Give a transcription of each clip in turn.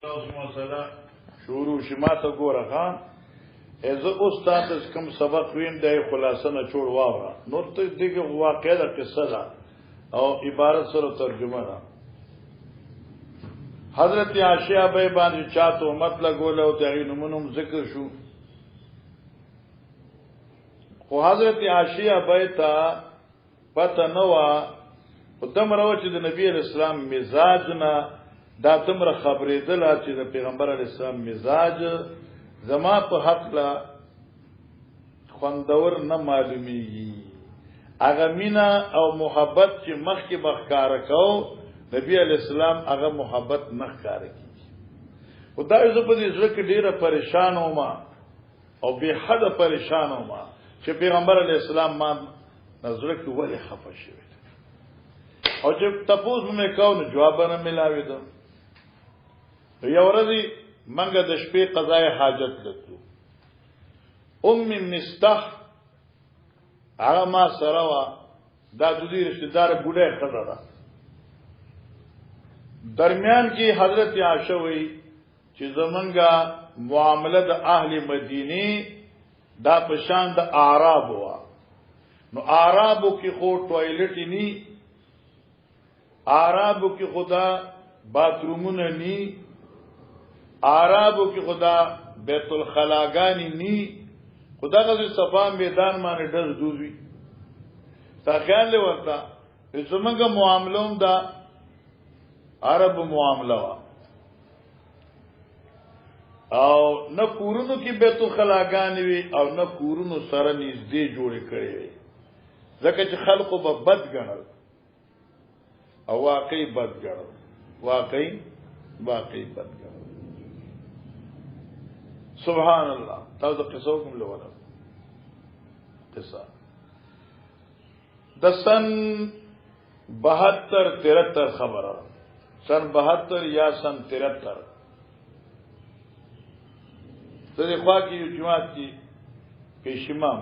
مسله شروع شماته ګوره خان از استاد کوم سبق ویم د خلاصه نه چور واوره نور ته دغه واقعه د قصه ده او عبارت سره ترجمه ده حضرت عائشہ به باندې چاته مطلب ګول او دغه نمونم ذکر شو خو حضرت عائشہ به تا پته نو او دمرو چې د نبی اسلام مزاج نه دا تمره خبرې دله چې د پیغمبر علی السلام مزاج زما په حق لا خوندور نه معلومیږي هغه مینا او محبت چې مخکې بخکار کو نبی علی السلام هغه محبت نه ښکار کی خدای زه په دې ځکه کې ډیره پریشان وم او به حد پریشان وم چې پیغمبر علی السلام ما نظر کې ولې خفه شوی او چې تاسو مې کاو نو جواب نه ملاوي ده یو ورځی منګه د شپې قضای حاجت لته مستح هغه ما سره وا دا د دې رشتہ دار بوډه خزه ده درمیان کې حضرت عائشہ وی چې زمونږه معاملې د اهل مدینه دا پشان د اعراب وا نو اعرابو کې خو ټوایلټ ني اعرابو کې خدا باترومونه ني عربو کې خدا بیت الخلاګانی ني خدا غزي صفا میدان باندې ډز دوزوي تا خیال له ورته زمونږه معاملوم دا عرب معامله وا او نه کورونو کې بیت الخلاګانی وي او نه کورونو سره نږدې جوړې کړې وي ځکه چې خلکو به بد ګڼل او واقعي بد ګڼل واقعي بد ګڼل سبحان الله تاسو قصو کوم لولا قصه د سن 72 73 خبره سن 72 یا سن 73 زه خو کې یو جماعت کې پېشمام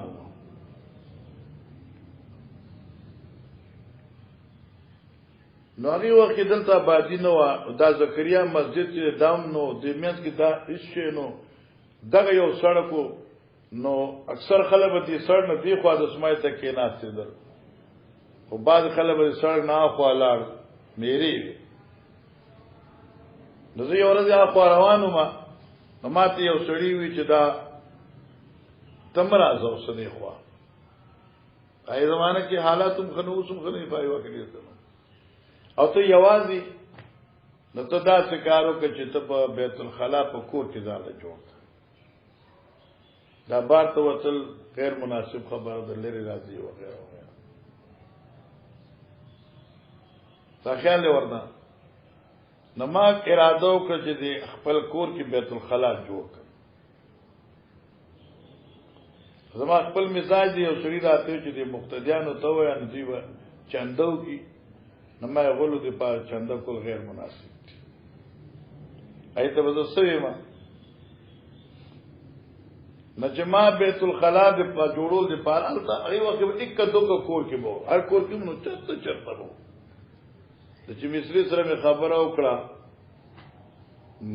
نو هغه وخت دلته آبادی نو دا زکریا مسجد چې دام نو د میانس کې دا هیڅ نو دغه یو سړکو نو اکثر خلک به دې سړک نه دی خو د سمای ته کې ناشته در او بعض خلک به سړک نه خو لاړ میری نو زه یو ورځ خو روانو ما ماته یو سړی وی چې دا تمرا زو سنې خو هغه زمانه کې حالاتم خنوسم خنې پای وکړي او ته یوازې نو ته دا سکارو کې چې ته په بیت الخلا په کور کې ځاله جوړ دا بار ته وصل غیر مناسب خبره ده لري راځي وغیرہ وغیرہ تا خیال ورنه نما اراده وکړه چې د خپل کور کې بیت الخلا جوړ کړ زما خپل مزاج دی او سړي راته چې د مقتدیانو ته وایي ان دی چندو کې نما غولو دی په چنده کول غیر مناسب ایته به زسوي ما نجما بیت الخلا د په جوړول د پاره الته هغه وخت به یک دوه کور کې وو هر کور کې نو چرته وو د چې مصری سره مې خبره وکړه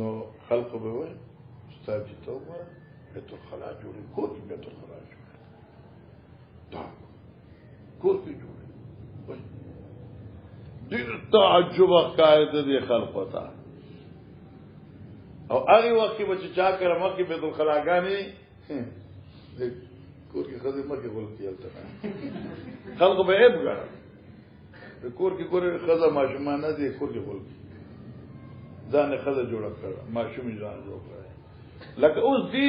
نو خلق به وای استاد چې ته وره بیت الخلا جوړي کور کې بیت الخلا جوړي دا کور کې جوړي ډېر تعجب ښکاري د خلق وتا او هغه وخت به چې چا کړه مکه بیت الخلاګانی کور کې خدمت کې ول کېلته خلق به عیب غواړي کور کې کور خزه ماشومان دي کور کې ول ځان خزه جوړ کړ ماشوم ځان جوړ کړ لکه اوس دې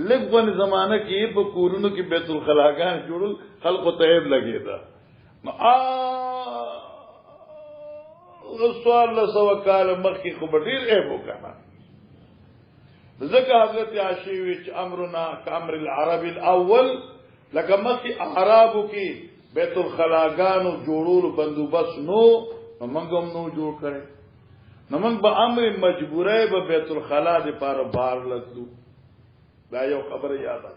لګون زمانہ کې په کورونو کې بیت الخلاګان جوړل خلق ته عیب لګیدا نو رسول الله صلی الله علیه مخکې خو ډیر عیب وکړه ذکر حضرت عائشہ وچ امرنا کامر العرب الاول لکه مخی اعرابو کی بیت الخلاګان جوړول بندوبس نو موږ نو جوړ کړي نو موږ به امر مجبورای به بیت الخلا د پاره بار لګو دا یو خبره یاد ده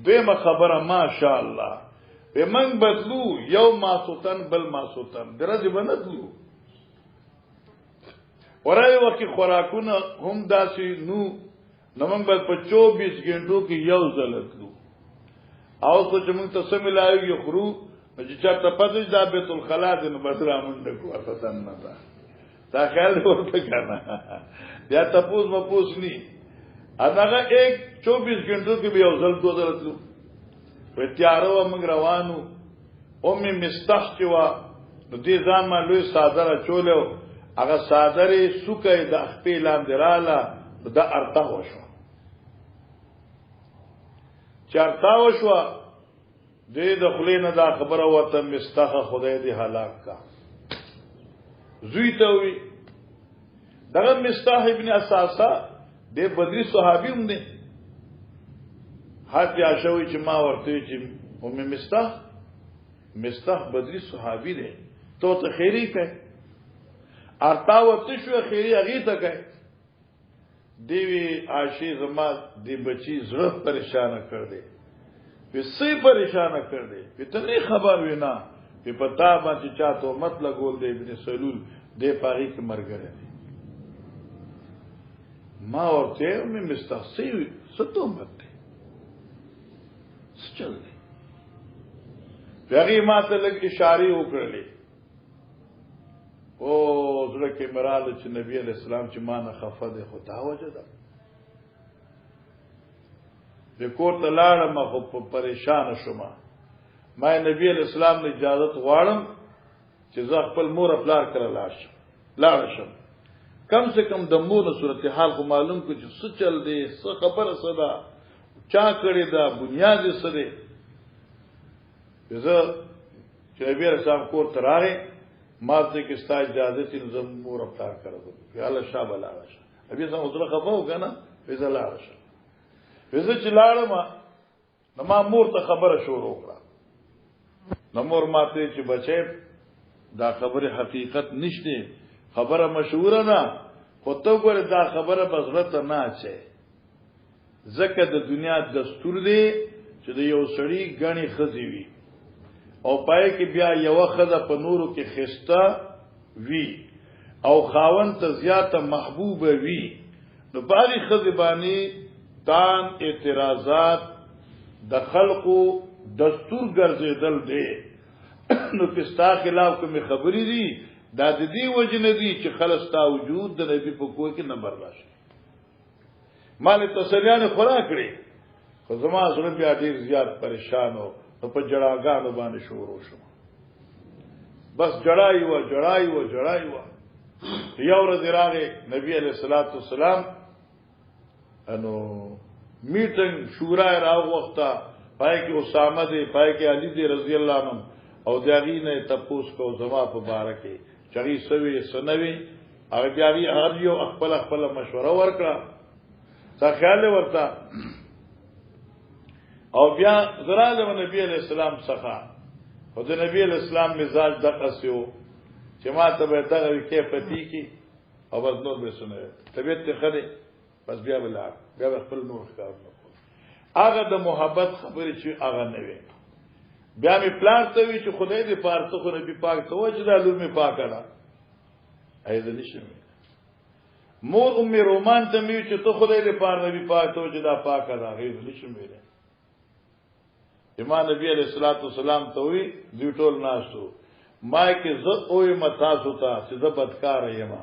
دیمه خبره ماشاء الله به موږ بدلو یو ماسوتن بل ماسوتن درځ بندلو ورای وخت خوراکونه هم داسې نو موږ به په 24 غنټو کې یو ځل تلو او څو چې موږ ته سم ملایو خرو چې چاته پدې دا بیت الخلا دې نو بس را مونږ کو اساسا نه دا خیال ورته کنه بیا تاسو مپوس ني هغه 24 غنټو کې به یو ځل دوه ځل تلو په تیارو موږ روانو مستح چې وا نو دې ځان ما لوی صادره چولیو هغه صادره سوکه د خپل لاندې رااله دا ارتا وشو چارتا وشو دې د خلینو دا خبره وته مستخه خدای دې هلاک کا زوی ته وی دغه مستح ابن اساسا دې بدري صحابي هم دي حتی عاشوي چې ما ورته چې مستح بدري صحابي دي ته خیری کوي ارتا ورته شو خیری هغه ته کوي دیوی عاشی زما دی بچی زړه پریشان کړ دے په سې پریشان کړ دے په تنه خبر وینا په پتا باندې چاته مت لګول دی ابن سلول دی پاری کې مرګره ما ورته مې مستخسی ستو مت چل دی هغه ما ته لګ اشاره وکړلې او زړه کې مراله چې نبی علیہ السلام چې ما نه خفه ده خو دا وجه ده د کور ته لاړم خو پریشان شوم ما نبی علیہ السلام نه اجازه غواړم چې زه خپل مور خپل کړه لاړ شم کم سے کم د مور صورتحال خو معلوم کو چې څه چل دی څه خبره صدا چا کړی دا بنیاد سره زه چې نبی علیہ السلام کور ته راغی ما ته کې ستا اجازه چې زم مور افطار کړو یا الله شابه لاړ شه ابي سم وزره خفاو کنه وزه لاړ شه وزه چې لاړم نو ما مور ته خبره شروع کړه نو مور ما ته چې بچي دا خبره حقیقت نشته خبره مشهوره نه خو ته ګوره دا خبره بزړه ته نه اچي زکه د دنیا دستور دی چې د یو سړی غني خزي وي او پای کې بیا یو خزه په نورو کې خسته وی او خاون ته زیاته محبوب وی نو باندې خزه باندې تان اعتراضات د خلقو دستور ګرځیدل دی نو پستا خلاف کوم خبرې دي دا د دې وجنه دي چې خلستا وجود د نبی په کوی کې نه برداشت مال تسلیان خورا کړی خو زما زړه بیا ډیر زیات پریشان و نو په جړاګانو باندې شروع شو بس جړای و یو ورځ راغی نبی علیہ الصلوۃ والسلام انو میټنګ شورا راو وخته پای کې اسامه دی پای کې علي دی رضی الله عنه او داغي نه تپوس کو زما په بارکه چغي سوي سنوي او بیا هر یو خپل مشوره ورکړه څه خیال ورته او بیا زراله نبی علیہ السلام څخه او د نبی علیہ السلام مزاج دغه سیو چې ما ته به دغه کې پتی کی او بس نور به سنوي طبيعت ته خدي بس بیا بیا خپل نور کار هغه د محبت خبرې چې هغه نه وي بیا می پلان ته وی چې خدای دې پارته خو نبی پاک ته وجه د لور می پاک کړه ایزه نشم مور ام رومان ته می چې ته خدای دې پار نبی پاک ته وجه دا پاک کړه ایزه نشم ویل امام نبی علیہ الصلوۃ والسلام ته وی دوی ټول ناشتو ما کې زه اوې متاسو ته چې زه بدکار یم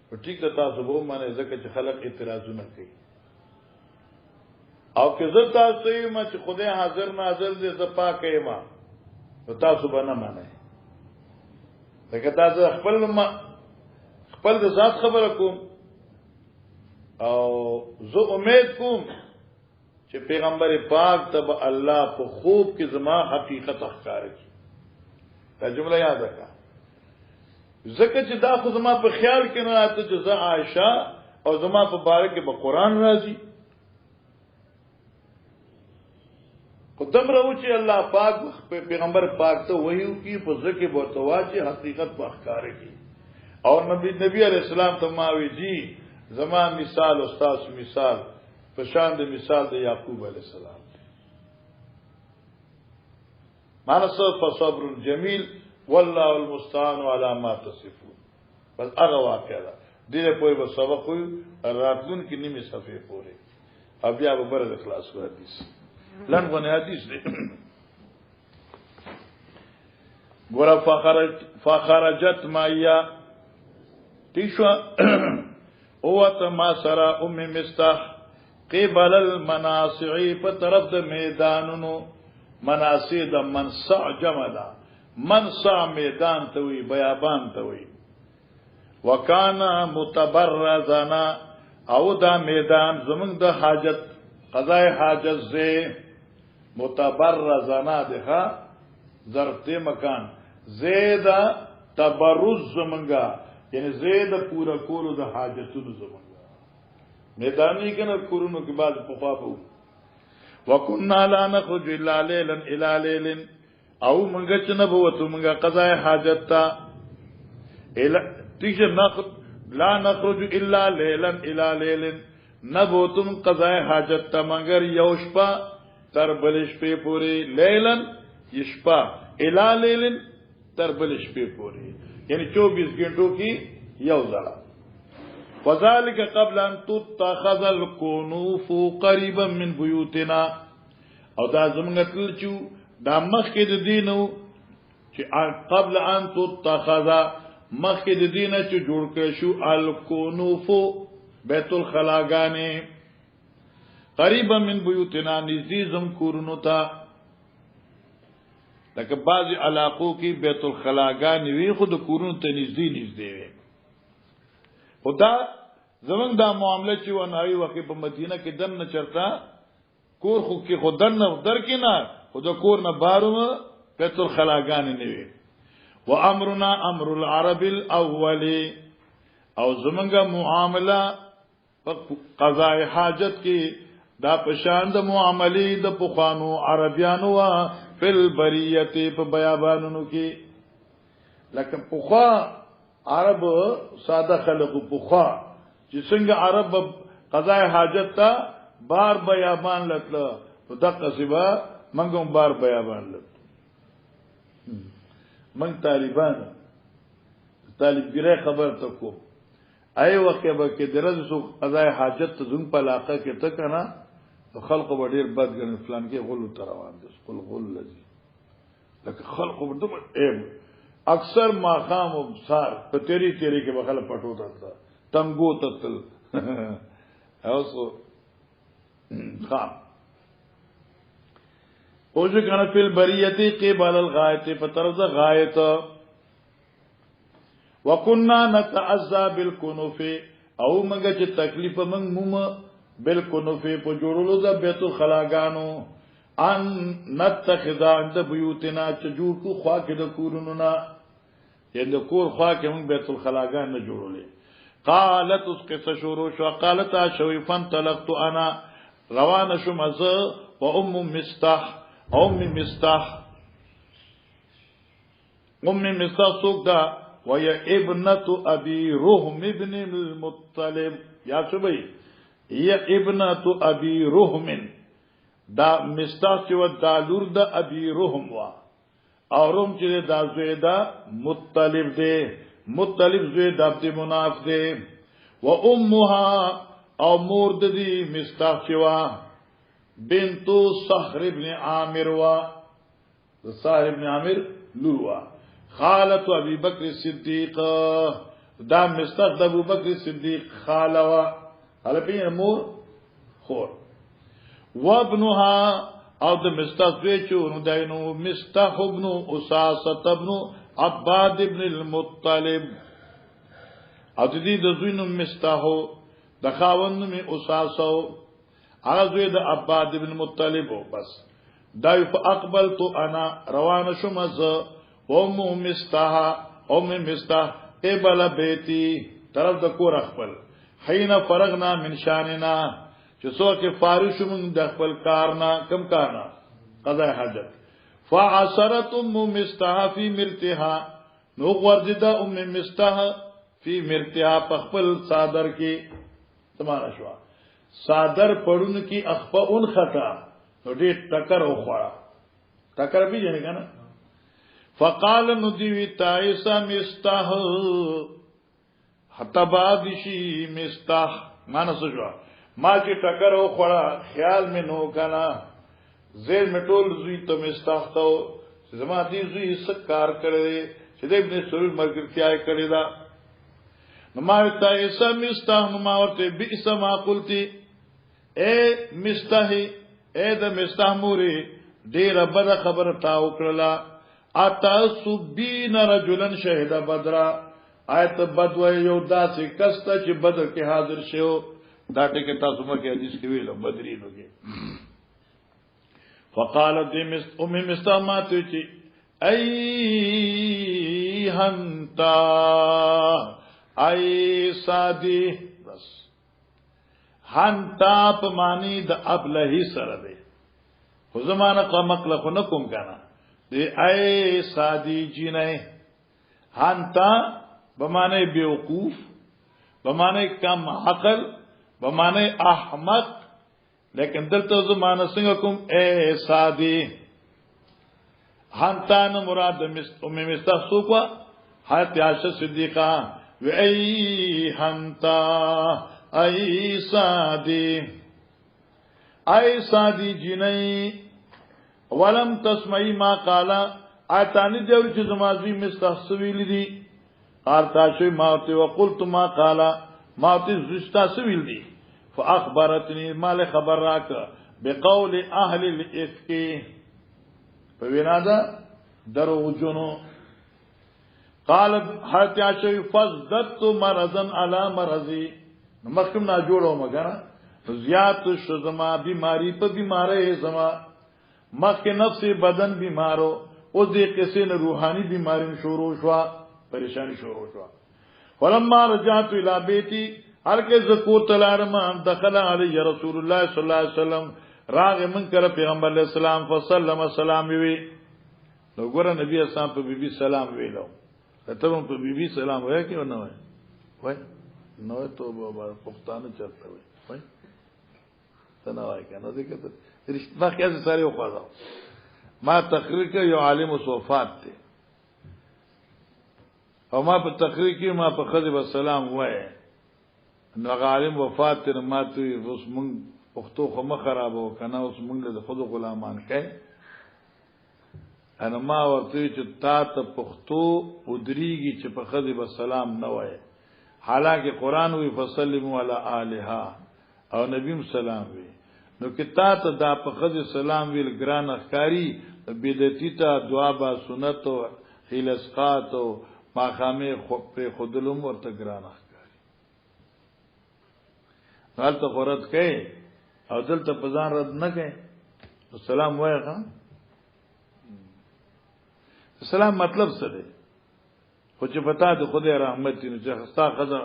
په ټیک د تاسو به معنی ځکه چې خلک اعتراضونه کوي او که زه تاسو یم چې خدای حاضر ناظر دې زه پاک یم نو تاسو به نه معنی ځکه تاسو خپل د ذات خبره کوم او زه امید کوم چې پیغمبر پاک تب الله په خوب کې زما حقیقت ښکار کی دا جمله یاد کړه ځکه چې دا خو زما په خیال کې نه راته چې زه عائشہ او زما په باره کې به قران راځي قدم راو چې الله پاک پیغمبر پاک ته وحی کی په ځکه به تواچی حقیقت په ښکار کی او نبی علیہ السلام ته ما وی جی زما مثال استاد مثال پشان د مثال د یعقوب علیہ السلام مانسو فصبر جمیل والله المستعان على ما تصفون بس هغه واقعا دې په یو سبق وي راتلون کې نیمه صفحه پورې بیا به بر اخلاص کو حدیث لنغونه حدیث دی ګور فخرجت مایا تیشوا اوت ما سرا ام مستح قبل المناصع په طرف د میدانونو مناصع د منصع جمع ده منصع میدان ته وی بیابان ته وی وکانا متبرزنا او دا میدان زمونږ د حاجت قضای حاجت زه متبرزنا ده ظرف مکان زیدا تبرز زمونږه یعنی زید پورا کولو د حاجتونو زمونږه میدانی کنه کورونو کې بعد پخوابو وکنا لا نخرج الا ليلا الى ليل او منګه چې نه بوته منګه قضای حاجت تا تیجه لا نخرج الا ليلا الى ليل نبوتم قضای حاجت تا مگر یوشپا تر بلش په پوری لیلن یشپا الى ليل تر بلش په پوری یعنی 24 घंटों کی یو ځلا وذالک قبل ان تتخذ الكنوف قريبا من بيوتنا او دا زمونږ تل چې دا مخکې د دینو چې قبل ان تتخذ مخکې د دینه چې جوړ کړ شو الكنوف بیت الخلاګانې قريبا من بيوتنا نزدې زم کورونو ته لکه بعضی علاقو کې بیت الخلاګانې وی خو د کورونو ته نزدې وي خدا زمونږ دا معاملې چې وناوي وکي په مدینه کې دن نه چرتا کور خو کې خدن نه در کې نه خود کور نه بارو بیت الخلاګانې نه وي وامرنا امر العرب الاول او زمونږه معامله قضاء حاجت کې دا پشان د معاملې د پخوانو عربيانو وا فل بریته په بیابانونو کې لکه پخوا عرب ساده خلق پخوا چې څنګه عرب قضاء حاجت تا بار بیابان لتل په دغه سبا منګم بار بیابان لت من طالبګره خبر تکو ای وخت به کې درځ سو قضاء حاجت ته زون په علاقه کې ته کنه خلق به ډیر بد ګڼل فلان کې غول تر روان دي غول لذي لکه خلق به دغه اکثر ماخام او سار په تیری کې بخله پټو تا تنګو تتل اوسو خام اوجه کنه فل بریته قبل الغایت په طرف د غایت وکنا نتعذى بالكنوف او مګه چې تکلیف من مومه بالكنوف په جوړولو د بیت الخلاګانو ان نتخذ عند بيوتنا چې جوړ کو خوا کې د کورونو نه یند کور خوا کې موږ بیت الخلاګان نه جوړولې قالت اس قصه شروع شو قالت شوي فانطلقت انا روان شوم از و ام مستح سوق دا وهي ابنه ابي رهم ابن المطلب یا شوي هي ابنه ابي رهم دا مستح چې و دا لور د ابي رهم وا او روم چې دا زوی دا مطلب دی مطلب زوی د عبد مناف دی و امها او مور د دې مستح چې وا بنت صخر ابن عامر وا صخر ابن عامر لور وا خالت ابي بکر صدیق دا مستح د ابو بکر صدیق خاله وا هله مور خور وابنها او د مستح زوی چې نو داینو مستح ابن اساسه ابن عباد ابن المطلب او دې د زوی نو مستح د خاوند می اساسه هغه زوی د عباد ابن المطلب بس دای په اقبلت انا روان شوم از ام مستح قبل بیتی طرف د کور خپل حين فرغنا من شاننا چې څوک فارغ شوم د خپل کارنا کم کارنا قضاء حاجت فعصرت ام مستح في مرتها نو ورجدا ام مستح في مرتها په خپل صادر کې تمہارا شو صادر پړون کې اخفا اون خطا نو دې ټکر وخوړه ټکر به یې کنه فقال ندوی تایسا مستح تبادشی مستح مانا سجوا ما چې ټکر او خورا خیال میں نو کنا زیر میں ټول زوی ته مستح ته زما دې زوی څه کار کړی چې د ابن سرور مرګتیا کړی دا نو ما ته ایسا مستح نو ما ورته بئس ما قلتی اے مستح اے د مستح موري ډیر بد خبر تا وکړه اتا سبین رجلن شهد بدر آیت بدو یو داسې کسته چې بدر کې حاضر شو دا ټکه تاسو مکه حدیث کې ویلو بدرینو کې فقالت ام مستمات چې ای هنتا ای سادی بس هنتا په معنی د ابلهی سره ده خو زمانه قمقله نه کوم کنه دی ای سادی جنې هنتا بمعنی بیوقوف بمعنی کم عقل بمعنی احمق لیکن دلته زمانه څنګه کوم اے سادی هنتان مراد ام مستحسوقا حضرت عائشہ صدیقہ و ای هنتا ای سادی جنئی ولم تسمعی ما قالا آتانی دیوری چه زمازوی مستحسوی لیدی قال تاشوی ماوتی وقلت ما قالا ماوتی زستحسوی لیدی فاخبرتنی مال خبر راک بقول اهل الافکی فوینا دا درو جنو قال حضرت عائشہ فزدت مرضا علی مرضی مخکم نا جوړو مگر زیات شو زما بیماری په بیماری زما مخک نفس بدن بیمارو او دې قصې نه روحانی بیماری شروع شو پریشانی شروع شو ولما رجعت الى بیتی هر کې زکو تلارم دخل علی رسول الله صلی الله علیه وسلم راغ من کړه پیغمبر علیہ السلام فسلم سلام وی نو ګور نبی اسلام په بیبي سلام ویلو ته په بیبي سلام وای کې نه وای نو ته بابا پښتانه چرته وای څنګه وای کنه دې کته رښتیا باقي سره خو ما تقریر کې یو عالم وصفات ته او ما په تقریر کې ما په خضر السلام وای نو عالم وفات ته ما ته اوس مونږ پښتو خو مخ خرابو کنه اوس مونږ له خود غلامان کای انا ما ورته چې تا ته پښتو ودریږي چې په خضر السلام نه وای حالانکه قران وی فسلموا علی الها او نبی سلام وی نو کتا ته دا په خضر سلام ویل ګران اخکاری بدعتی ته دعا با سنت او خلسقات او ماخامه خودلم ورته ګران اخکاری حالت قرات کئ او دلته پزان رد نه کئ سلام وایغه سلام مطلب څه دی خو چې پتا ته خدای رحمت دې چې خستا خزه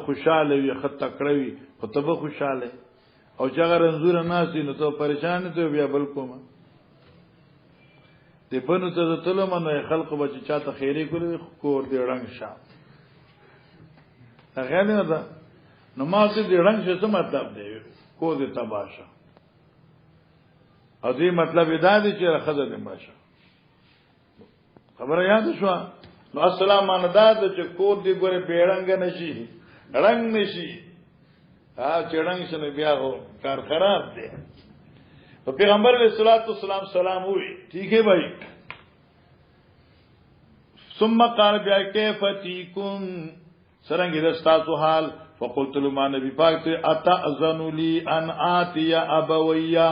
خوشاله وي خطه کړوي خو ته به خوشاله او چې اگر انزور ناسي نو ته پریشان ته بیا بل کوم ته بنو ته تلم نو خلق به چې چاته خیری کړی کور دې رنگ شاه هغه نه ده نو ما ته دې رنگ څه مطلب دی کو دې تباشه او دې مطلب دا دی چې خزه دې ماشه خبره یاد شو نو السلام علیکم چې کور دې ګوره بیرنګ نشي رنگ نشي چې رنگ شنه بیا کار خراب دی تو پیغمبر علیہ الصلوۃ والسلام سلام ہوئی ٹھیک ہے بھائی ثم قال بیا کیف تیکم سرنګ دستاسو حال فقلت لما نبی پاک ته اتاذن لی ان اتي ابویا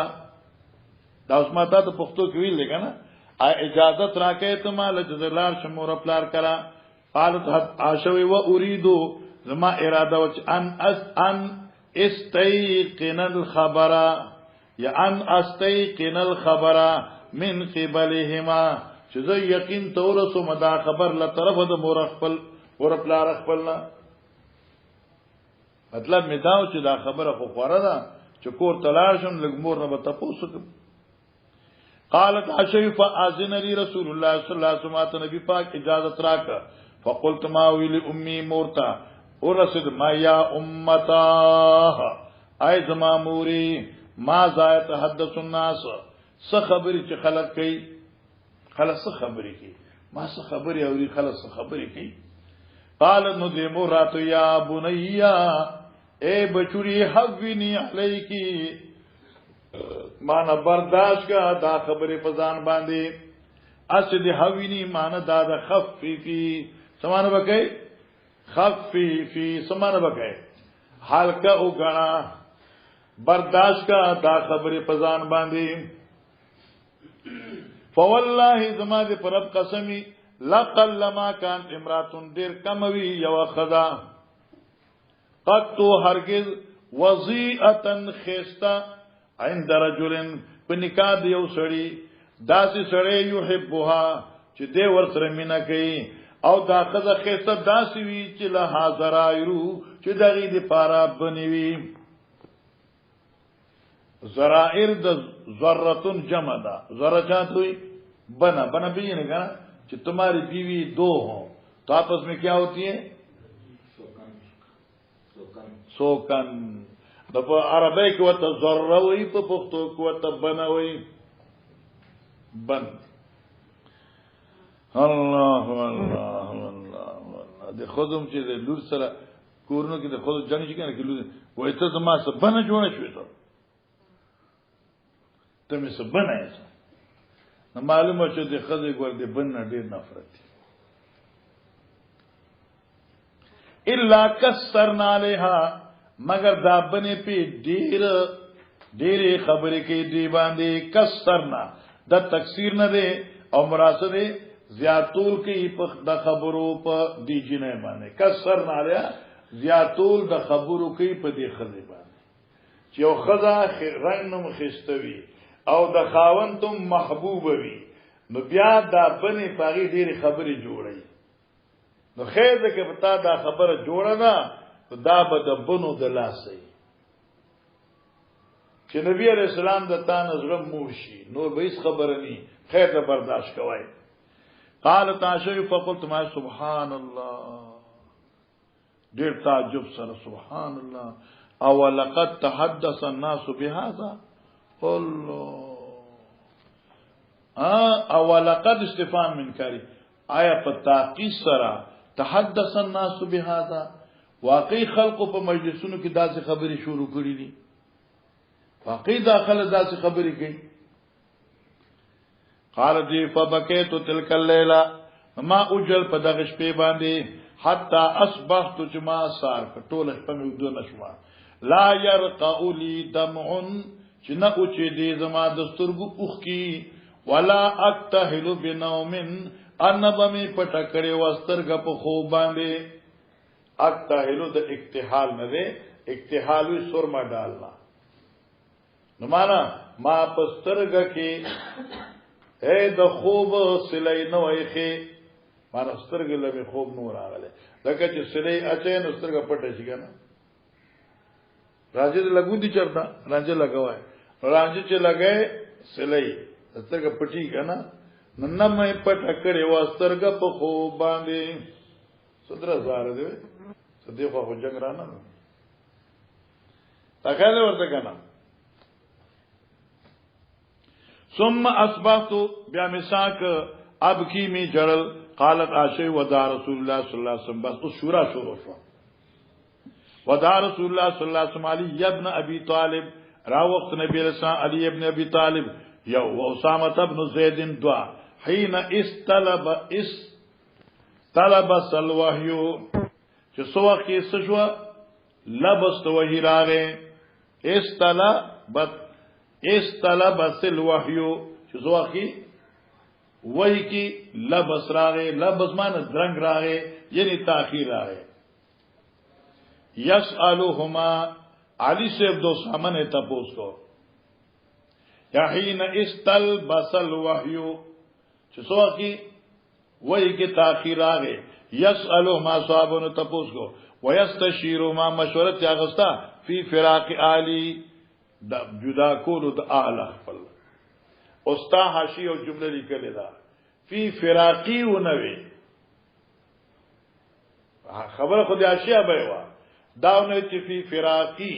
دا اوس ما ته پښتو کې ویل کنه اجازت راکې ته مال جزلار شمور پلار کرا قالت عاشوی و اريدو زما اراده و ان استيقن الخبر یا ان استيقن الخبر من قبلهما چې زه یقین تورسو مدا خبر له طرف د مور خپل ور پلار خپلنا مطلب می داو چې دا خبره خو خوره ده چې کور تلار شم لګ مور نه تاسو قالت عشیف اذن لی رسول الله صلی الله علیه وسلم نبی پاک اجازت راک فقلت ما ویل امی مورتا ورسد ما یا امتا ای زما موری ما زایت حدث الناس څه خبرې چې خلک کوي خلک څه خبرې کوي ما څه خبرې اوري خلک څه خبرې کوي قالت نو دی موراتو یا بنیا اے بچوری حوینی علیکی مانا برداشت کا دا خبر پزان باندے اس دی حوینی مانا دا دا خفیفی سمانا بکے خفیفی سمانا بکے حلقہ اگنا برداشت کا دا خبر پزان باندے فواللہ زما دے پر رب قسمی لقل لما کان امراتن دیر کموی یو خدا قد تو ہرگز وضیعتن خیستا عند رجلن پنکا دیو سڑی داسی سڑی یحبوها چی دے ورسر مینا کئی او دا خدا خیستا داسی وی چی لها زرائرو چی دغی دی پارا بنیوی زرائر دا ذرتن جمع دا ذرہ چاہت ہوئی بنا بیجنے کا نا کہ تمہاری بیوی دو ہوں تو آپس میں کیا ہوتی ہیں سوکن عربی کی وقت ذرہ ہوئی پا پختو کی وقت بنا ہوئی بن اللہ اللہ اللہ دے خودم چی دے لور سرا کورنو کی دے خودم جانی چی کہنا کہ لور وہ ایتا زمان سا بنا جونا شوئی تو تمہیں سا بنا ایسا معلوم ہو چو دے خزے گوار دے بننا دیر نفرت تھی اللہ کسرنا لیہا مگر دا بنے پہ دیر خبرے کے دی باندے کسرنا دا تکسیر نہ دے اور مراسل دے زیادتول کی دا خبروں پا دی جنہ باندے کسرنا لیہا زیادتول دا خبروں کی پا دی خزے باندے چیو خزا رنگنم خستوی او د خاون تم محبوب وی نو بیا دا بنی پاغي ډېری خبرې جوړي نو خیر ده که پتا دا خبره جوړه ده دا به د بنو د لاسي چې نبی عليه السلام د تا نظر مورشي نو به هیڅ خبره ني خیر ته برداشت کوي قال تعشى فقلت ما سبحان الله ډېر تعجب سره سبحان الله او لقد تحدث الناس بهذا الله او لقد استفهام منکاری آیا په تاقیص سره تحدث الناس بهذا واقعي خلق په مجلسونو کې داسې خبرې شروع کړې دي واقعي داخله داسې خبرې کوي قال دی فبكيت تلك الليله ما اجل په دغه شپې باندې حتا اصبحت جما سار ټول شپه مې ودو نشوا لا يرقع لي دمع چې نه او چې دې زما د سترګو اوخ کی ولا اکتحل بنوم ان بمی پټکړې وسترګ په خوب باندې اکتحل د اکتحال نه ده اکتحال وی سرما ډالنا نو معنا ما پسترګ کې اے د خوب سلی نه وایخه معنا سترګ لمه خوب نور راغله لکه چې سلی اچي نو سترګ پټه شي کنه راځي لګو دي چرتا راځي لګوای راځي چې لګای سلی سترګ پټی کنه نن مې پټ کړې واسترګ په خو باندې صدر زار دی صدیق خو جنگ را نه تاګه ورته کنه ثم اصبحت بیا مساک اب کی می جړل قالت عائشہ ودا رسول الله صلی الله علیه وسلم بس شورا شروع شو ودا رسول الله صلی الله علیه وسلم علی ابن ابي طالب را وقت نبی رسول علی ابن ابي طالب یو اسامه ابن زید دعا حين استلب الوحي چې سو کې سجوا لبست وحی راغه استلبس الوحي چې سو کې وحی کې لبس راغه لبس معنی درنګ راغه یعنی تاخير راغه يسالهما علی سے دو سامنے تپوس کو یا حين استلبس الوحي چې سو کې وحی کې تاخير راغه یسالو ما صحابونو تپوس کو ويستشيروا ما مشورت اغستا فی فراق علی د جدا کولو د اعلی خپل اوستا حاشی او جمله لیکل دا فی فراقی و نوی خبر خود حاشیه به وا داونه چې فی فراقی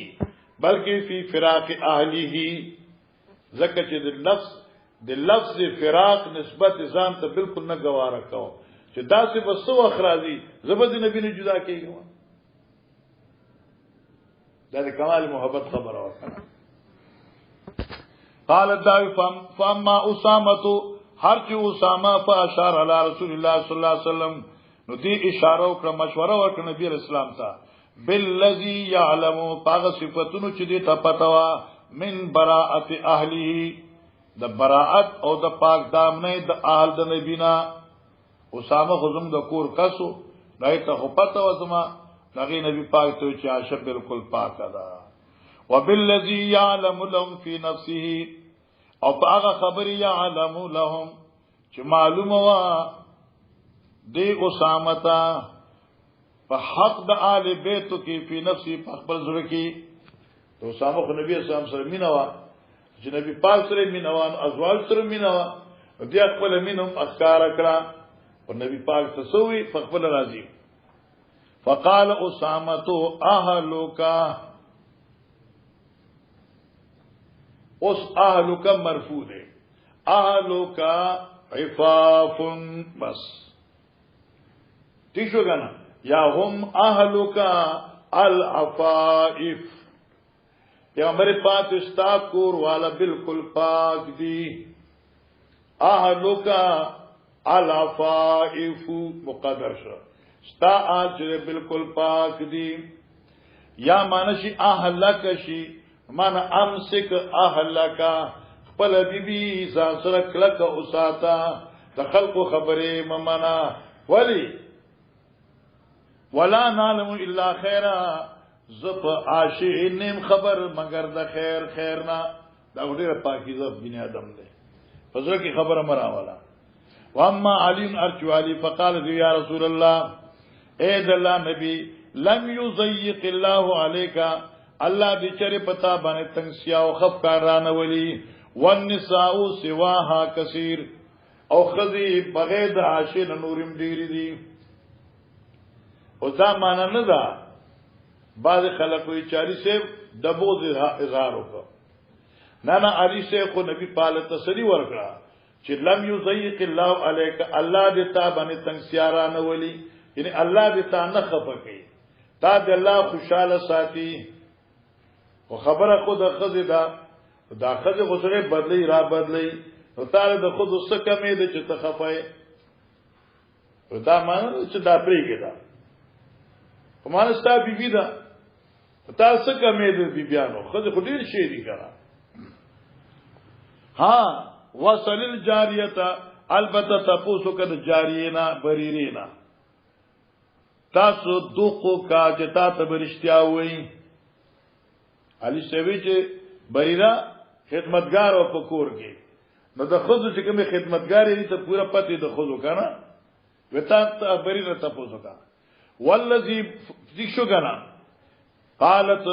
بلکې فی فراق اهلیه زکه چې د لفظ فراق نسبت ځان ته بالکل نه گواره کو چې داسې بس وخت راځي زبد نبی نه جدا کېږم دا د کمال محبت خبره وکړه قال الداوي فاما اسامه هر چې اسامه فاشار علی رسول الله صلی الله علیه وسلم نو دی اشاره وکړه مشوره وکړه نبی اسلام ته بالذي يعلم پاغه صفاتونو چې دې ته پتا وا من براءت اهله د براءت او د پاک دامنه د اهل د نبینا اسامه خزم د کور کسو دای ته خو پتا و زما دغه نبی پاک ته چې عاشق بالکل پاک ده وبالذي يعلم لهم في نفسه او پاغه خبر يعلم لهم چې معلومه وا دی اسامه تا په حق د آل بیت کې په نفسي په خپل زړه کې تو اسامه خو نبی اسلام سره مینا وا چې نبی پاک سره مینا وا ازواج سره مینا وا دی خپل مینم اذکار کړه او نبی پاک تسوي په خپل راضي فقال اسامه اهلک اس اهلک مرفوع ہے اهلک عفاف بس ٹھیک شو گنا یا هم اهلک العفائف یا ہمارے پاس استا کور والا بالکل پاک دی اهلک العفائف مقدر شو استا آج بالکل پاک دی یا مانشی اهلک شی من امسک اهلکا خپل بیبی ځان سره کلک اوساتا د خلکو خبره ممنا ولی ولا نعلم الا خیرا زپ عاشق نیم خبر مگر د خیرنا دا ډیره پاکیزه بنی آدم دی فزر کی خبر مرا والا واما علی ارجو علی فقال یا رسول الله اے د الله نبی لم یضيق الله عليك الله دې چره پتا باندې تنگسیا او خفقارانه ولی والنساء سواها کثیر او خذی بغیر د عاشق نورم ډیری دي او دا معنا نه ده بعض خلک وی چاري سے دبو اظهار وکړه نه علي سے خو نبی پاله تسلی ورکړه چې لم یضيق الله عليك الله دې تا باندې تنگسیارانه ولی یعنی الله دې تا نه خفقي تا دې الله خوشاله ساتي او خبره خود خزه دا خزه غسره بدلی را بدلی نو تعالی د خود وسه کمې د چې تخفای دا معنی چې دا پریګه دا کومه ستا بیبی دا تاسو کمې د بیبیانو خزه خو ډیر شي دي کړه ها وصل الجاریه البته تاسو کده جارینا بریرینا تاسو دوکو کا جتا ته برشتیا وای علی سوي چې بریرا خدمتگار او پکور کې نو د خود چې کومه خدمتگار یې ته پورا پته د خود وکړه وتا ته بریرا ته پوسو کا والذي ذکشو کنا قالت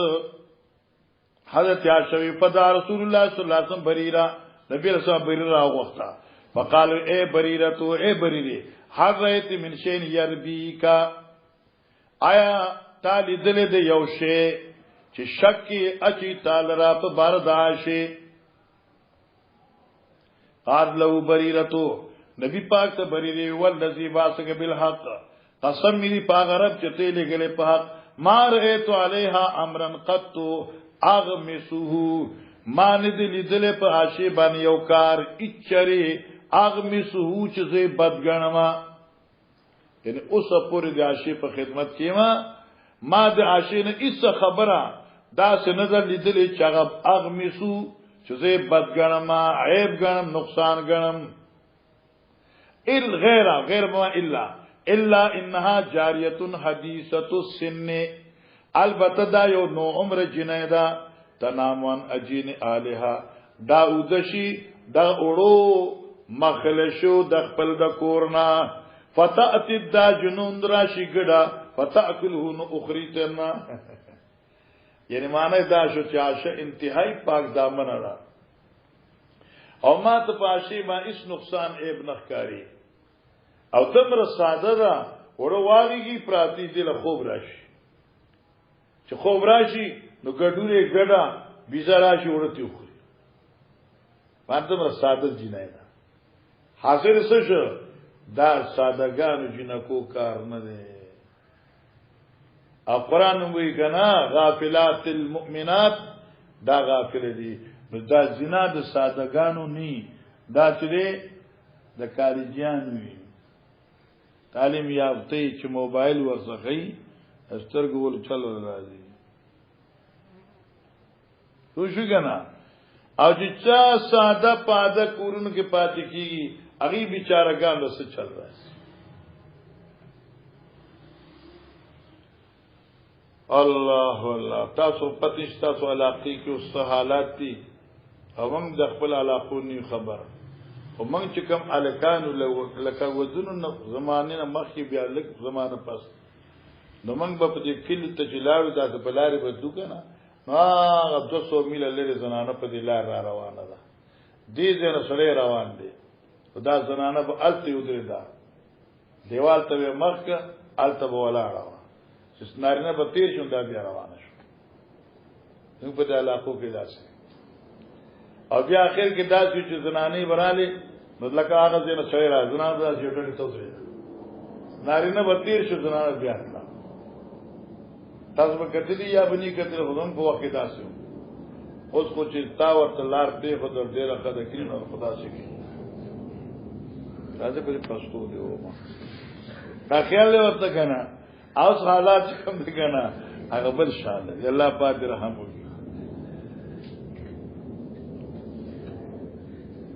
حضرت عائشہ فدا رسول الله صلی الله علیه وسلم بریرا نبی رسول بریرا وغوښتا فقال اے بریرا تو اے بریری حرایت من شین یربیکا آیا تعالی دل دې یو شی چې شک اچي تعالی را په بار داشه قال له بریرتو نبی پاک ته بریری والذی باسک بالحق قسم می پاک رب چته لګلې په حق ما رأيت عليها امرا قط اغمسه ما ندلی دل په عاشی باندې یو کار اچري اغمسه چې زه بدګنما یعنی اوس پورې د عاشی په خدمت کې ما د عاشی نه هیڅ خبره دا سه نظر لیدلې چې هغه اغمسو چې زه بدګنم عیب ګنم نقصان ګنم غیر ما الا انها جاریه حدیثه السن البته دا یو نو عمر جنیدا تنامن اجین الها داودشی دا اورو مخلشو د خپل د کورنا فتات دا جنون راشي ګډا فتاکلو نو اخریتنا یعنی معنی دا شو چې عاشق انتهائی پاک دامن را او ما ته پاشي ما هیڅ نقصان عیب نخکاری او تمره ساده را ورواریږي پراتی دل خوب راشي چې خوب راشي نو ګډوره ګډا بيزا راشي ورته وخوري باندې تمره ساده جنای دا حاصل څه شو دا سادهګانو جنکو کار نه دی او قرآن وی کنا غافلات المؤمنات دا غافل دي نو دا زنا د سادهګانو ني دا چې د کاریجان وي تعلیم یافته چې موبایل ورسخی استرګول چل راځي تو شو کنا او چې چا ساده پاده کورونو کې پاتې کیږي هغه بیچارهګان له څه چل راځي الله الله تاسو پتیش تاسو علاقه کې اوس حالات دي او موږ د خپل علاقو نه خبر او موږ چې کوم الکانو لکه وزنو زمانه مخکې بیا لک زمانه پس نو موږ په دې کلی ته جلاړو د بلارې بدو کنه هغه 200 میل لري زنانه په دې لار را روانه ده دې ځنه سره روان دي خدا زنانه په الته یو درې ده دیوال ته مخک الته ولاړه چې نارینه په تیر شون دا بیا روانه شو نو په دې علاقو کې داسې او بیا اخر کې داسې چې زنانه براله مطلب هغه ځنه سره را زنانه داسې یو ټکی توځي نارینه په تیر شو زنانه بیا تاسو به کتلی یا بنی کتل خودم په وخت داسې اوس کو چې تا ورته لار دی خو در دې راخه د کین او خدا شي کی راځي په پښتو دی او ما دا خیال ورته کنه اوس حالات کوم دي کنه هغه بل شان دی الله پاک رحم وکړي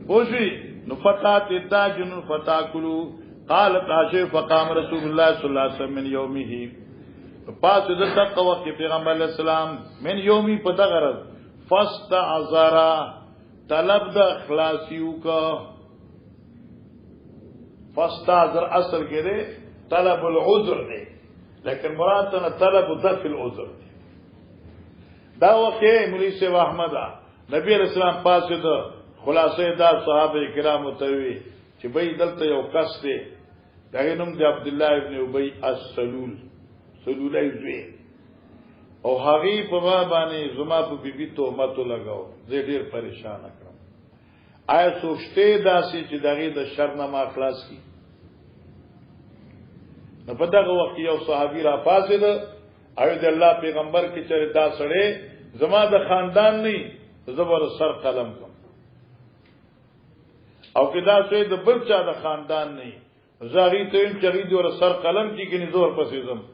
پوښي نو فتات تاجن فتاکلوا قالت عائشہ فقام رسول الله صلی الله علیه وسلم من یومه پس د دغه وخت پیغمبر علیہ السلام من یومی په دغه غرض فاستعذر طلب د اخلاصیو کا فاستعذر اصل کې دی طلب العذر دی لیکن مراد ته طلب دفع العذر دی دا وخت مولوی سیف احمد نبی علیہ السلام پاس د خلاصې دا صحابه کرام ته وی چې به دلته یو کس دی دغه نوم دی عبد الله ابن ابي السلول سلولای زوی او هغه په ما باندې زما په بیبي تهمت لګاو زه ډیر پریشان کړم آیا سوچته داسې چې دغه د شر نه ما خلاص کی نو په دغه وخت یو صحابي را پاسید او د الله پیغمبر کې چې دا سړی زما د خاندان نه زبر سر قلم کوم او کدا سوی د بل چا د خاندان نه زاغي ته چې دی ور سر قلم کې کني زور پسې زم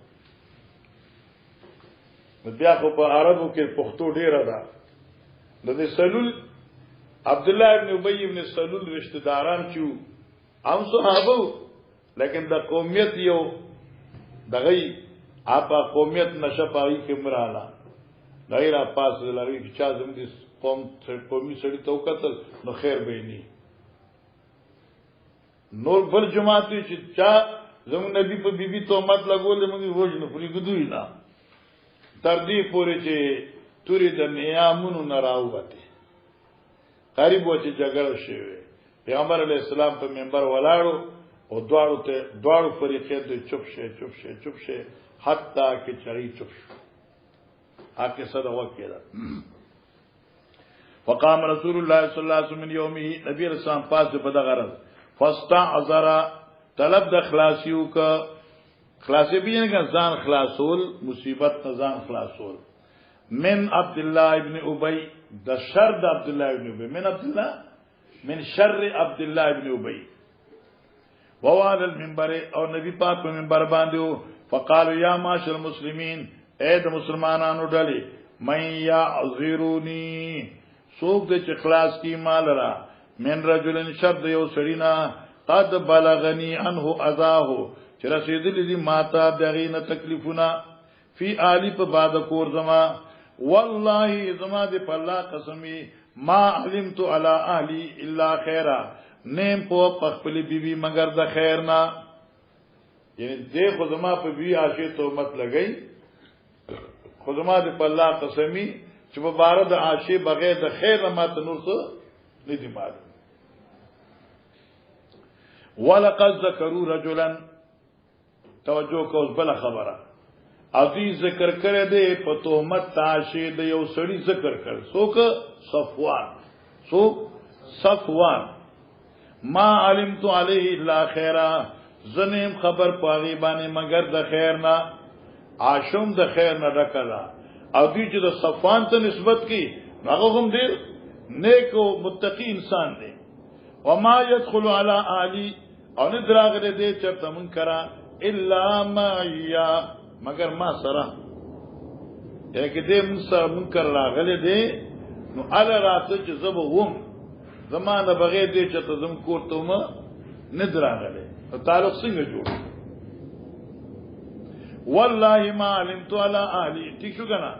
بیا خو په عربو کې پښتو ډیره ده د دې سلول عبد الله ابن ابي ابن سلول رشتہ داران چې هم صحابه لیکن د قومیت یو دغه اپا قومیت نشپای کې مراله غیر پاس لري چې چا زم دي قومي سړی تو قتل نو خیر به ني نور بل جماعت چې چا زم نبی په بیبي تهمت لګول موږ وژنو پوری ګدوی نه تر دې پورې چې توري د نیامونو نه راوته قریب و چې جګړه شوه پیغمبر علی السلام په منبر ولاړو او دواړو فریقې ته چوپ شه حتی کې چری چوپ شو هغه سره وکړه فقام رسول الله صلی الله علیه وسلم یومه نبی رسول الله پاس په دغه غرض فاستعذر طلب د خلاصیو کا خلاصې بیان کا ځان خلاصول مصیبت نه ځان خلاصول من عبد الله ابن ابي د شر د عبد الله ابن ابي من شر عبد الله ابن ابي ووالى المنبر او نبی پاک په منبر باندې فقالوا يا معاشر المسلمين اے د مسلمانانو ډلې من يعذروني سوق د اخلاص کی مال را من رجل شر یو سړینا قد بلغني عنه اذاه چې رسیدلې دي ماته دغه نه تکلیفونه فی علی په بعد کور زما والله زما دې په الله قسمی ما علمت علی اهلی الا خیرا نیم په خپل بیبي مگر د خیر نه یعنی دې خو زما په بیبي عاشق تهمت لګی خو زما دې په الله قسمی چې په بار د عاشق بغیر د خیر نه ماته نور څه نه دی معلوم ولقد ذکروا رجلا توجه کوس بل خبره ادي ذکر کړه دې په تهمت عاشق د یو سړي ذکر کړ څوک صفوان ما علمت علیه الا خیرا زنیم خبر پاغي باندې مگر د خیر نه عاشم د خیر نه ډکلا او دوی چې د صفوان ته نسبت کی هغه هم ډیر نیک او متقی انسان دی وما يدخل على اهلی او نه دراغله دې چرته منکرا الا ما یا مگر ما سره یکه دې منکر راغله دې نو الا راته چې زبو وم زمانه بغیر دې چې ته زم کوته ما نه دراغله تعلق څنګه جوړ والله ما علمت على اهلی ٹھیک شو کنه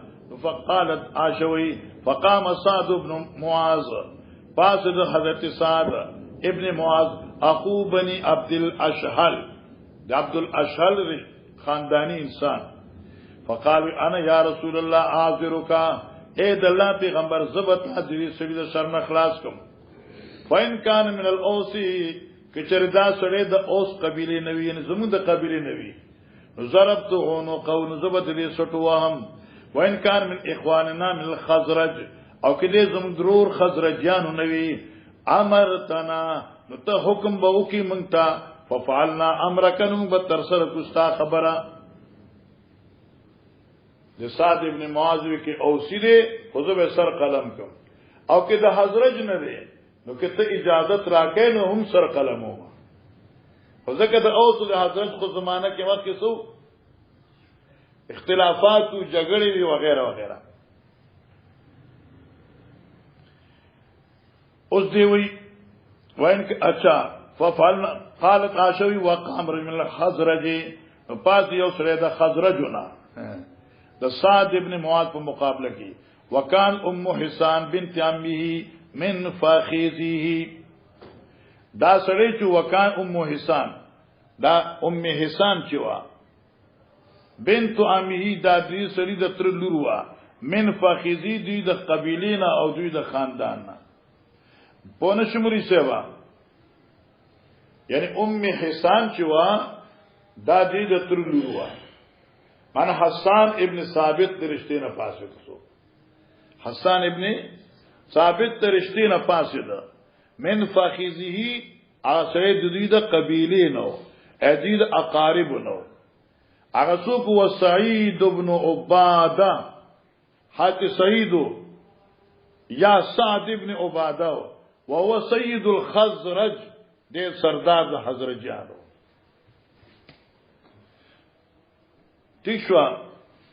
فقالت عاشوی فقام سعد بن معاذ فاسد حضرت سعد ابن معاذ اخو بني عبد الاشهل عبد الاشهل خاندانی انسان فقال انا یا رسول الله اعذرك اے د الله پیغمبر زبط حضرت سړي د شر نه خلاص کوم فین کان من الاوس کچردا سړي د اوس قبيله نوی نه زمو د قبيله نوی ضربت هونو قون زبط دې سټوهم وین کان من اخواننا من الخزرج او کدی زم ضرور خزرجیانو نوی امرتنا نو ته حکم به وکي مونږ ففعلنا امرکنم بترسر کستا خبره د سعد ابن معاذ کې اوسی دے خذو سر قلم کوم او کې د حضرج نه دی نو کې ته اجازت راکې نو هم سر قلم و خو ځکه د اوس د حضرج خو زمانہ کې وخت کې سو اختلافات او جګړې وی وغیرہ وغیرہ اوس دی وی وین اچھا ففعلنا قالت عاشوی وقام رجل من الخزرج پاس یو سره د خزرجنا د سعد ابن معاذ په مقابله کې وکان ام حسان بنت عمه من فخذه دا سره چې وکان ام حسان دا ام حسان چې وا بنت عمه دا دې سړي د تر لور وا من فخذي دوی د قبیلینا او دوی د خاندان نه په نشمري سیوا یعنی ام حسان چې وا دا دې د تر لور وا من حسان ابن ثابت درشته نه پاسه شو حسان ابن ثابت درشته نه پاسه ده من فخذه اثر د دوی د قبیله نو ادید اقارب نو هغه څوک و سعید ابن عباده حتی سعید یا سعد ابن عباده وهو سید الخزرج دې سردار د حضرجانو تشوا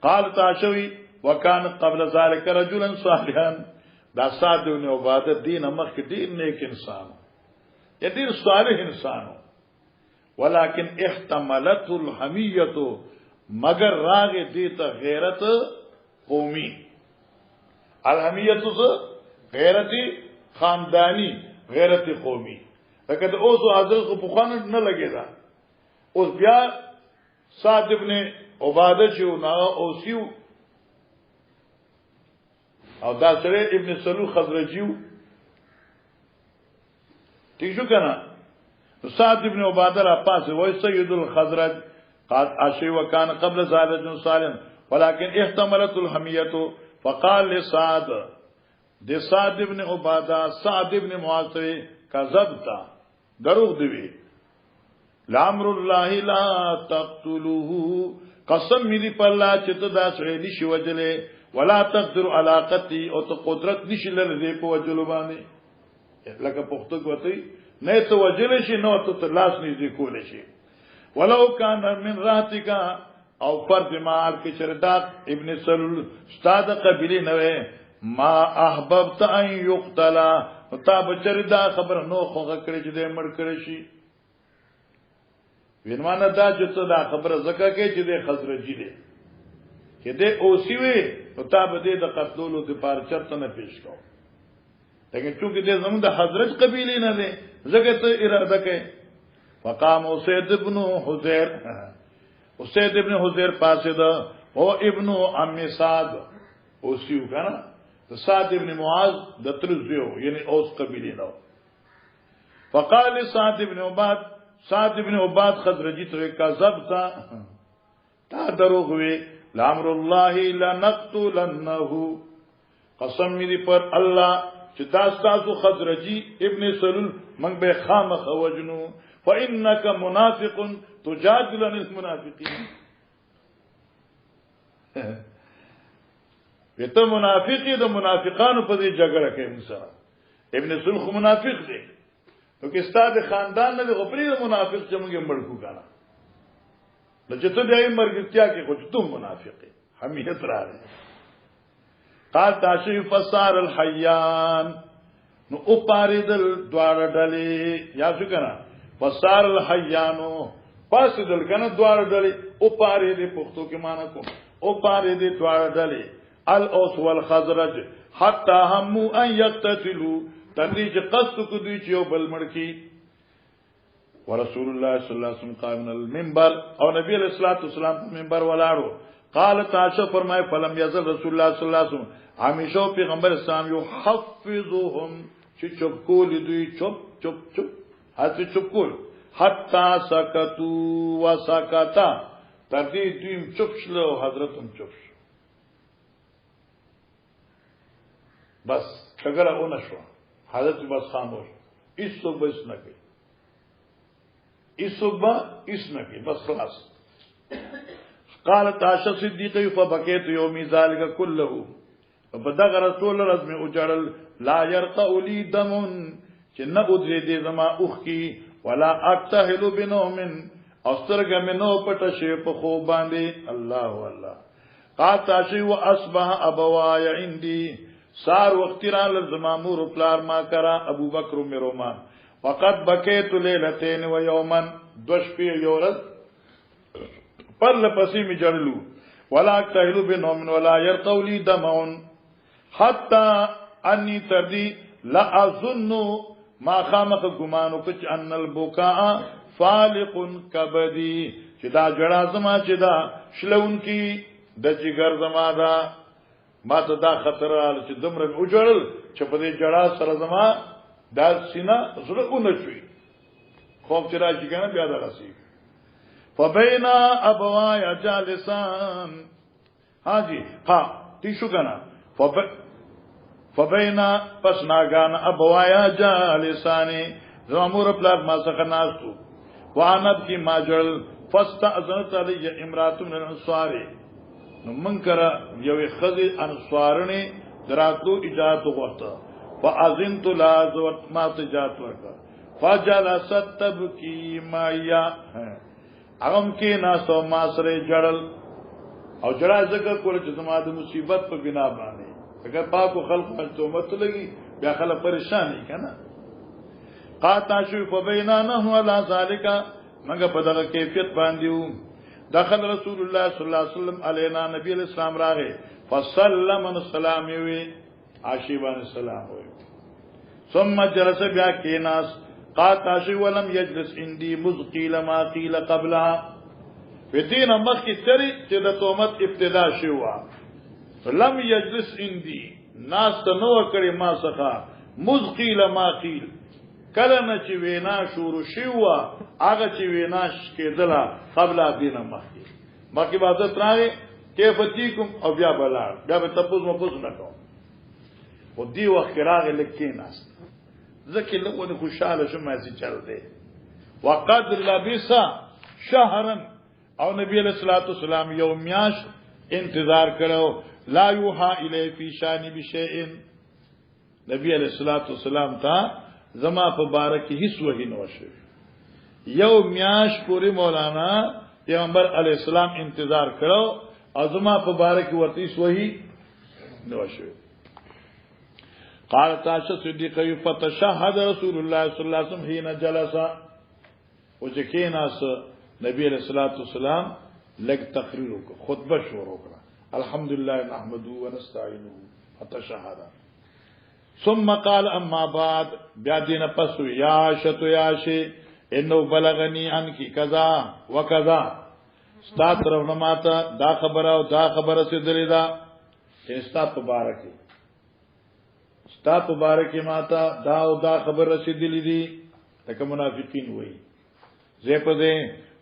قال تاشوی وکان قبل ذلك رجلا صالحا دا سعد بن عباده دین مخ دین نیک انسان یا دین صالح انسان ولكن احتملت الحمیه مگر راغ دیتا غیرت قومی الحمیه غیرت خاندانی غیرت قومی لکه اوس حضرت کو پوخان نه لګیدا اوس بیا سعد ابن عباده چې نو اوسیو او دا سره ابن سلول خزرجیو ٹھیک شو کنه سعد ابن عباده را پاسه وای سید الخزرج قال اشي وكان قبل ذلك صالح ولكن احتملت الحميه فقال لسعد دي سعد ابن عباده سعد ابن معاذ كذبت دروغ دی لامر الله لا تقتلوه قسم می دی پر الله چې ته دا سړی نشي وجلې ولا تقدر علاقتي او ته قدرت نشي لري په وجلو باندې لکه پښتو کوي نه ته وجلې شي نو ته لاس نه دی کول شي ولو كان من راتك او فرد مال کې شرداق ابن سلول استاد قبيله نه ما احببت ان يقتل تا بچردا خبر نو خو کړی چې دې مړ کړی شي وینمانه دا چې دا خبره زکه کې چې دې خزرجی دې چې دې اوسی وي او تا به دې د قتلولو د پار چرته نه پیش کاو لیکن چونکه دې زموږ د حضرت قبیله نه دې زکه ته اراده کوي فقام اسید ابن حذیر اسید ابن حذیر پاسه دا او ابن عم سعد اوسیو کنه سعد ابن معاذ د ترزیو یعنی اوس قبیله نو فقال سعد ابن عباد سعد ابن عباد خزرجی ته کذبت تا دروغ وی لامر الله لنقتلنه قسم می پر الله چې داستاسو خزرجی ابن سلول من به خامخ وجنو فانك منافق تجادل عن المنافقين ته منافقی د منافقانو په دې جګړه کې انسان ابن سلخ منافق دی نو کې ستاد خاندان نه غفری د منافق چې موږ مړکو کړه نو چې ته دې مرګتیا کې خو ته منافق حمیت راغی قال تاشی فصار الحیان نو او پاریدل دوار ډلې یا څه کنه فصار الحیانو پاسدل کنه دوار ډلې او پاریدې پښتو کې معنا کوم او پاریدې دوار ډلې الاوس والخزرج حتى هموا ان يقتتلوا تدریج قصد کو دوی چې یو بل مړکی ورسول الله صلی الله علیه وسلم قائم من المنبر او نبی علیہ الصلوۃ والسلام منبر ولاړو قال تعالی فرمای فلم یزل رسول الله صلی الله علیه وسلم همیشه پیغمبر اسلام یو حفظهم چې چوپ کول دوی چوپ هڅه چوپ کول حتا سکتوا وسکتا تر دې دوی چوپ شلو حضرت هم چوپ بس شګره اون شو حضرت بس خاموش اس تو بس نہ کہ اس صبح اس نہ کہ بس خلاص قالت عائشہ صدیقہ فبكيت يومي ذلك كله فبدغ رسول رزم اجرل لا يرقى لي دم چې نه ودري دي زما اوخ کی ولا اكتهل بنوم استرګ منو پټ شي په خو باندې الله الله قالت عائشہ واصبح ابوايا عندي سار وقت را لزمامور پلار ما کرا ابو بکر مرومان وقد بکیت لیلتین و یوما دوش پی یورد پر لپسی می جړلو ولا اکتهلو بنوم ولا يرقو لي دمون حتى انی تردی لا اظن ما خامق گمانو کچ ان البکاء فالق کبدی چې دا جړا زما چې دا شلون کی د جګر زما دا ما ته دا خطر راځي چې دمر او جړل چې په دې جړا سره زما دا سینا زړه اون شوي خوب چې راځي کنه بیا دا راسي فبینا ابوایا جالسان حاجی ها تیشو کنه فبینا پس ناگان ابوایا جالسان زمور پلاک ما څخه ناستو وانب کی ماجل فاستاذنت علی امراه من الانصار نو منکر یو خذ انصارنی دراتو اجازه وغوښته فاذنت لا زوت ما اجازه ورکړه فجلست تبكي مایا اغم کې ناسو ما سره جړل او جړا ذکر کول چې زما د مصیبت په بنا باندې اگر پاکو خلق په تومت لګي بیا خلک پریشانی کنه قاطع شو فبینانه علی ذالک مګه په دغه کیفیت باندې دخل رسول الله صلی الله علیه وسلم علینا نبی علیہ السلام راغه فسلم السلام وی عاشیبان السلام وی ثم جلس بیا کیناس قاطع شو ولم يجلس عندي مذقيل ما قيل قبلها فدین مخ کی تری چې د تومت ابتدا شو لم يجلس عندي ناس ته نو کړي ما څخه مذقيل ما قيل کله نه چې وینا شروع شو هغه چې وینا کېدله قبل دینه مخکې عبادت راغی کیفتیکم او بیا بلار بیا به تپوس مپوس نه کوم او دی وخت راغی لکې ناس ځکه له خوشاله شو مې چل دی وقد لبس شهرا او نبی علیہ الصلوۃ والسلام یوم میاش انتظار کړو لا یوحى الی فی شان بشیء نبی علیہ الصلوۃ والسلام تا زما په بارک هیڅ وحی نو شو یو میاش پوری مولانا پیغمبر علیہ السلام انتظار کړو او زما په بارک ورته هیڅ وحی نو شو قالت عائشہ صدیقہ فتشهد رسول الله صلی الله علیه وسلم حين جلس وجکیناس نبی علیہ الصلوۃ والسلام لګ تقریر وکړه خطبه شروع کړه الحمدلله نحمده ونستعینه فتشهد ثم قال اما بعد بیا دین پس یا شتو یاشی انه بلغنی عنکی کذا وکذا ستا طرف نماتا دا خبره او دا خبره سے دلیدا ستا مبارکی ستا مبارکی ماتا دا او دا خبر رسیدلی دی تک منافقین وئی زه پدې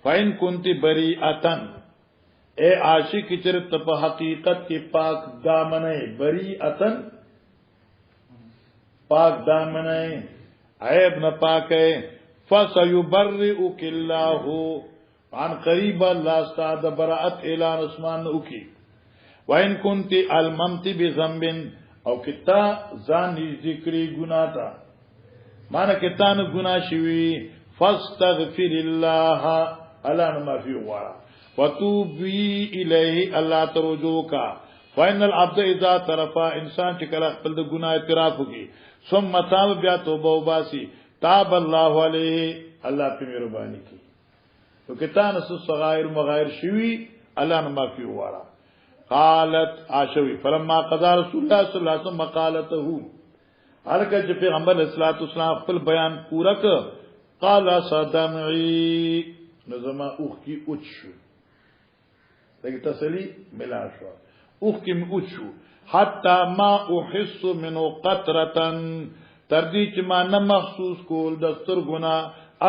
فین کنتی بریئتن اے عاشق چرت په حقیقت کې پاک دامنه بریئتن پاک دامن ہے عیب نہ پاک ہے فَسَيُبَرِّئُكِ اللَّهُ عن قریب اللہ استاد براعت اعلان عثمان اکی وَإِن كُنْتِ الممت بذنب او کتا ځان ذکری گناہ تا مانا کتا نو گناہ شوی فاستغفر اللہ اللہ نو معافی غواړه وتوبی الیہ اللہ ترجو کا فإن العبد اذا ترفا انسان چې کله خپل د ګناه اعتراف وکي ثم تاب بیا توبه وباسي تاب الله علیه الله په مهرباني کوي تو کتا نس صغائر مغائر شوی الله نو معافی غواړه قالت عاشوی فلما قضى رسول الله صلی الله علیه وسلم مقالته هرکه چې پیغمبر اسلام والسلام خپل بیان پورا ک قال صدمعي نظما اوخ کی اوچو دغه تسلی ملا شو اوخ کی اوچو حتا ما احس منه قطره تردی چې ما نه محسوس کول د سترګونه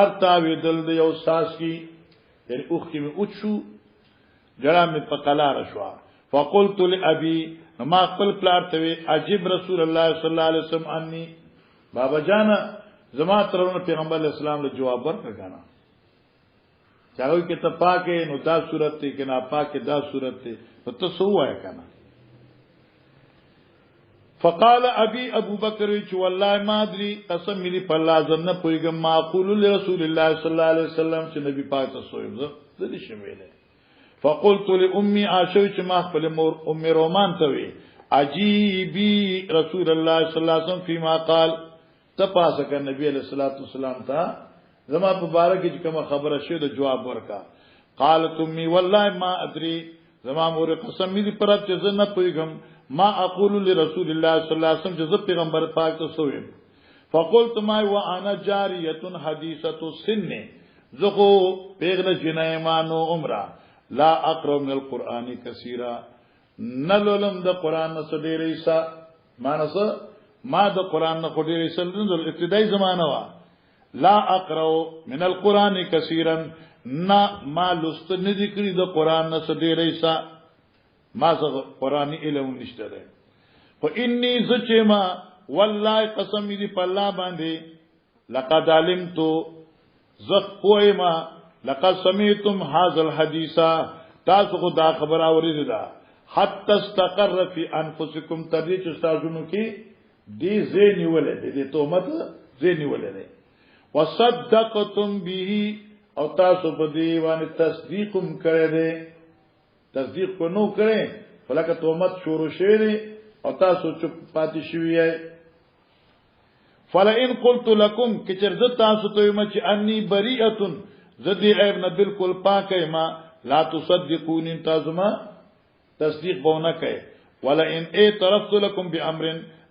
ارتا ویدل د یو ساس کی یعنی اوخ کی اوچو جړه می پقلار شو فقلت لابي ما خپل پلار ته عجب رسول الله صلی الله علیه وسلم انی بابا جانا زما ترونه پیغمبر اسلام له جواب ورکړه چاوي کې ته پاکه نو دا صورت ته کې نه پاکه دا صورت ته نو ته سو وای کنه فقال ابي ابو بکر چې والله ما ادري قسم ملي په لازم نه پويګم معقول لرسول الله صلی الله علیه وسلم چې نبی پاک ته سویم زه دې شمېله فقلت لامي عائشه چې ما خپل مور ام رومان ته وی عجيبي رسول الله صلی الله علیه وسلم فيما قال تپاسه ک نبی علیہ الصلوۃ والسلام ته زما په باره کې کوم خبره شه د جواب ورکا قالت امي والله ما ادري زما مور قسم دې پر چې زه نه پويګم ما اقول لرسول الله صلی الله علیه وسلم چې پیغمبر پاک ته سویم فقلت ما وانا جاریه حدیثه السن زغو پیغله جنایمانو عمره لا اقرا من القران كثيرا نلولم د قران سره ډیرې سا مانس ما د قران نه ډیرې سل ابتدایي زمانہ وا لا اقرا من القران كثيرا نا ما لست ندی کړی د قران نه سره ډیرې سا ما زه قرآنی علم نشته ده خو انی زچما والله قسم دې په الله باندې لقد علمت زخ پویما لقد سمعتم هذا الحديث تاسو خو دا خبر اورید ده حتى استقر في انفسكم تدې چې تاسو نو کې دې زینی ولې دې تومت زینی ولې وصدقتم به او تاسو په دې باندې تصدیقم کړی ده تصدیق کو نو کریں فلکه تومت شروع شوی او تاسو چپ پاتې شوی فلا ان قلت لكم کچر ز تاسو ته یم چې انی بریئه زدی عیب نه بالکل پاکه ما لا تصدقون تاسو ما تصدیق بونه کوي ولا ان اعترفت لكم بامر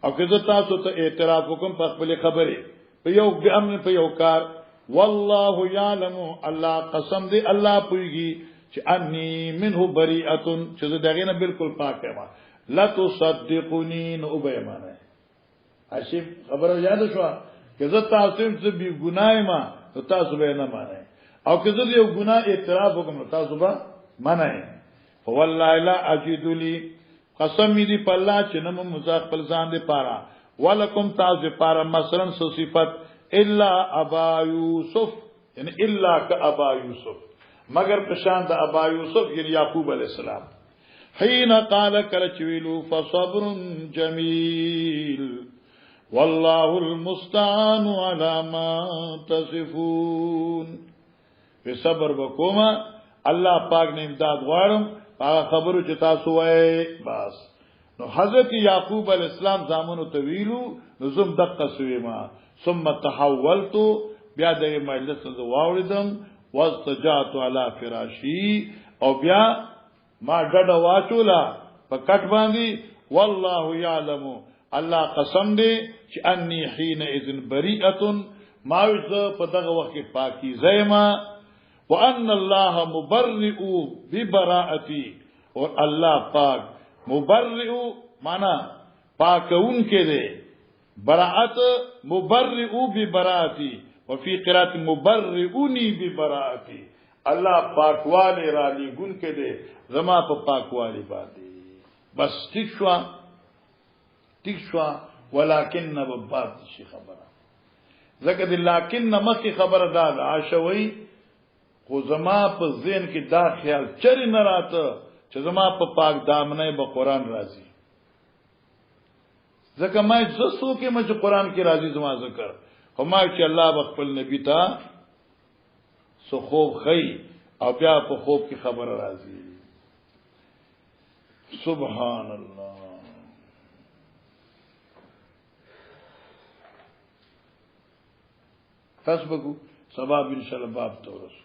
او که تاسو ته اعتراف وکم په خپل خبره په یو بامر په یو کار والله يعلم الله قسم دی الله پويږي چې انی منه بریئه چې دغه نه بالکل پاک یم لا تصدقونی نو به معنی اشی خبره یاد شو که زه تاسو ته بی ګناه ما تاسو به نه معنی او که زه یو ګناه اعتراف وکم تاسو به معنی والله لا اجد لي قسم دې په الله چې نم مزاق په ځان دې پاره ولکم تاسو پاره مثلا صفات الا ابا یوسف یعنی الا کابا یوسف مگر پشان د ابا یوسف یعنی یعقوب علیہ السلام حين قال کرچویلو فصبر جمیل والله المستعان على ما تصفون په صبر وکوما الله پاک نه امداد غواړم هغه خبرو چې تاسو وای بس نو حضرت یعقوب علیہ السلام زامنو طویلو نظم دقه سویما ثم تحولت بیا د مجلس ز واوریدم واستجعت على فراشي او بیا ما ډډه واچولا په کټ باندې والله يعلم الله قسم دې چې اني حين اذن بريئه ما وځ په دغه وخت پاکي زېما وان الله مبرئ ببراءتي او الله پاک مبرئ معنا پاکون کې دې براءت مبرئ ببراءتي وفي قرات مبرئوني ببراءتي الله پاکواله را لګون کې دې زما په پاکواله باندې بس ټیک شو ولكن باب شي خبره زکه د لکن مخکې خبره ده عاشوي خو زما په ذهن کې دا خیال چری نه راته چې زما په پاک دامنه به قران راځي ځکه ما زسو کې مې قران کې راځي زما ذکر خو ما چې الله خپل نبی ته سو خوب خي او بیا په خوب کې خبر راځي سبحان الله تاسو به سبب ان شاء الله باب تورس